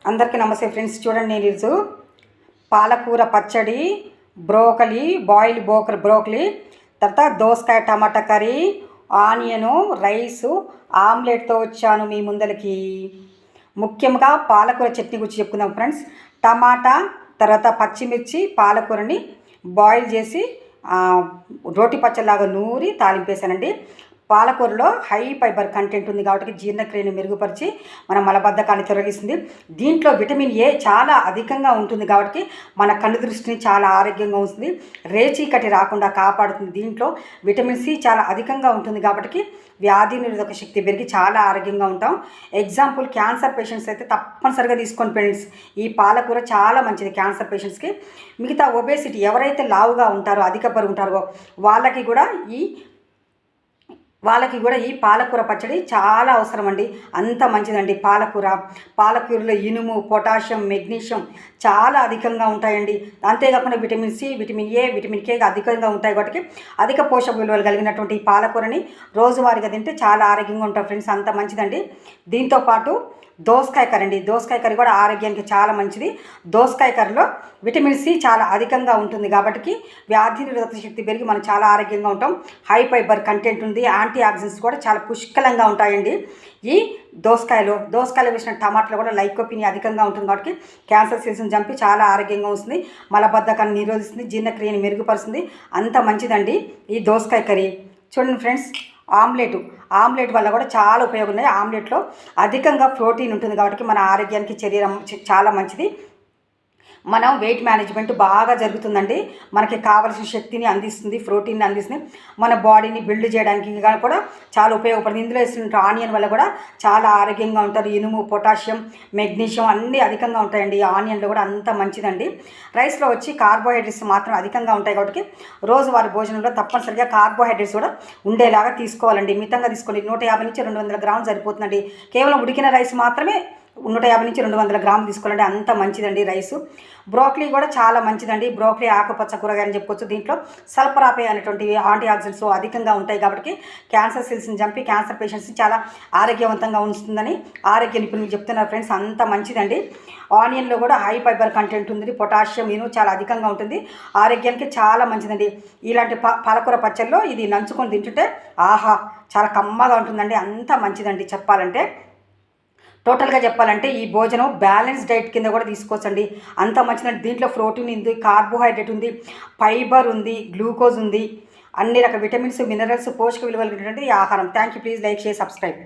అందరికీ నమస్తే ఫ్రెండ్స్. చూడండి, నేను ఈరోజు పాలకూర పచ్చడి, బ్రోకలీ బాయిల్డ్ బ్రోకలీ, తర్వాత దోసకాయ టమాటా కర్రీ, ఆనియను, రైసు, ఆమ్లెట్తో వచ్చాను మీ ముందరికి. ముఖ్యంగా పాలకూర చట్నీ గురించి చెప్పుకుందాం ఫ్రెండ్స్. టమాటా, తర్వాత పచ్చిమిర్చి, పాలకూరని బాయిల్ చేసి రోటి పచ్చడిలాగా నూరి తాలింపేశానండి. పాలకూరలో హై ఫైబర్ కంటెంట్ ఉంది కాబట్టి జీర్ణక్రియను మెరుగుపరిచి మన మలబద్ధకాన్ని తొలగిస్తుంది. దీంట్లో విటమిన్ ఏ చాలా అధికంగా ఉంటుంది కాబట్టి మన కన్ను దృష్టిని చాలా ఆరోగ్యంగా ఉంటుంది, రేచీకటి రాకుండా కాపాడుతుంది. దీంట్లో విటమిన్ సి చాలా అధికంగా ఉంటుంది కాబట్టి వ్యాధి నిరోధక శక్తి పెరిగి చాలా ఆరోగ్యంగా ఉంటాం. ఎగ్జాంపుల్, క్యాన్సర్ పేషెంట్స్ అయితే తప్పనిసరిగా తీసుకోండి ఫ్రెండ్స్. ఈ పాలకూర చాలా మంచిది క్యాన్సర్ పేషెంట్స్కి. మిగతా ఒబేసిటీ ఎవరైతే లావుగా ఉంటారో, అధిక బరువు ఉంటారో వాళ్ళకి కూడా ఈ పాలకూర పచ్చడి చాలా అవసరం అండి. అంత మంచిదండి పాలకూరలో ఇనుము, పొటాషియం, మెగ్నీషియం చాలా అధికంగా ఉంటాయండి. అంతేకాకుండా vitamin C, vitamin A, vitamin K అధికంగా ఉంటాయి కాబట్టి అధిక పోషక విలువలు కలిగినటువంటి ఈ పాలకూరని రోజువారీగా తింటే చాలా ఆరోగ్యంగా ఉంటారు ఫ్రెండ్స్. అంత మంచిదండి. దీంతోపాటు దోసకాయ కర్రీ అండి. దోసకాయ కర్రీ కూడా ఆరోగ్యానికి చాలా మంచిది. దోసకాయ కర్రీలో విటమిన్ సి చాలా అధికంగా ఉంటుంది కాబట్టి వ్యాధి నిరోధక శక్తి పెరిగి మనం చాలా ఆరోగ్యంగా ఉంటాం. హై ఫైబర్ కంటెంట్ ఉంది, యాంటీ ఆక్సిడెంట్స్ కూడా చాలా పుష్కలంగా ఉంటాయండి. ఈ దోసకాయలో వేసిన టమాటాలో కూడా లైకోపిన్ అధికంగా ఉంటుంది కాబట్టి క్యాన్సర్ సెల్స్ని చంపి చాలా ఆరోగ్యంగా వస్తుంది, మలబద్ధకాన్ని నిరోధిస్తుంది, జీర్ణక్రియని మెరుగుపరుస్తుంది. అంత మంచిదండి ఈ దోసకాయ కర్రీ. చూడండి ఫ్రెండ్స్, ఆమ్లెట్ వల్ల కూడా చాలా ఉపయోగం ఉన్నాయి. ఆమ్లెట్లో అధికంగా ప్రోటీన్ ఉంటుంది కాబట్టి మన ఆరోగ్యానికి శరీరం చాలా మంచిది. మనం వెయిట్ మేనేజ్మెంట్ బాగా జరుగుతుందండి. మనకి కావలసిన శక్తిని అందిస్తుంది, ప్రోటీన్ని అందిస్తుంది, మన బాడీని బిల్డ్ చేయడానికి కూడా చాలా ఉపయోగపడుతుంది. ఇందులో వేసిన ఆనియన్ వల్ల కూడా చాలా ఆరోగ్యంగా ఉంటారు. ఇనుము, పొటాషియం, మెగ్నీషియం అన్నీ అధికంగా ఉంటాయండి. ఆనియన్లో కూడా అంత మంచిదండి. రైస్లో వచ్చి కార్బోహైడ్రేట్స్ మాత్రం అధికంగా ఉంటాయి కాబట్టి రోజువారీ భోజనంలో తప్పనిసరిగా కార్బోహైడ్రేట్స్ కూడా ఉండేలాగా తీసుకోవాలండి. మితంగా తీసుకోండి. 150 నుంచి 200 గ్రాములు సరిపోతుందండి. కేవలం ఉడికిన రైస్ మాత్రమే 150 నుంచి 200 గ్రాములు తీసుకోవాలండి. అంత మంచిదండి రైసు. బ్రోకలీ కూడా చాలా మంచిదండి. బ్రోకలీ ఆకుపచ్చ కూరగాయ అని చెప్పొచ్చు. దీంట్లో సల్ఫరాపే అనేటువంటి యాంటీ ఆక్సిడెంట్స్ అధికంగా ఉంటాయి కాబట్టి క్యాన్సర్ సెల్స్ని చంపి క్యాన్సర్ పేషెంట్స్ని చాలా ఆరోగ్యవంతంగా ఉంచుతుందని ఆరోగ్య నిపుణులు చెప్తున్నారు ఫ్రెండ్స్. అంత మంచిదండి. ఆనియన్లో కూడా హై ఫైబర్ కంటెంట్ ఉంది, పొటాషియం, ఇనుము చాలా అధికంగా ఉంటుంది, ఆరోగ్యానికి చాలా మంచిదండి. ఇలాంటి పాలకూర పచ్చళ్ళలో ఇది నంచుకొని తింటుంటే ఆహా చాలా కమ్మగా ఉంటుందండి. అంత మంచిదండి. టోటల్గా చెప్పాలంటే ఈ భోజనం బ్యాలెన్స్ డైట్ కింద కూడా తీసుకోవచ్చండి. అంత మంచిదండి. దీంట్లో ప్రోటీన్ ఉంది, కార్బోహైడ్రేట్ ఉంది, ఫైబర్ ఉంది, గ్లూకోజ్ ఉంది, అన్ని రకాల విటమిన్స్, మినరల్స్, పోషక విలువలు ఉన్నటువంటి ఆహారం. Thank you. Please like, share, subscribe.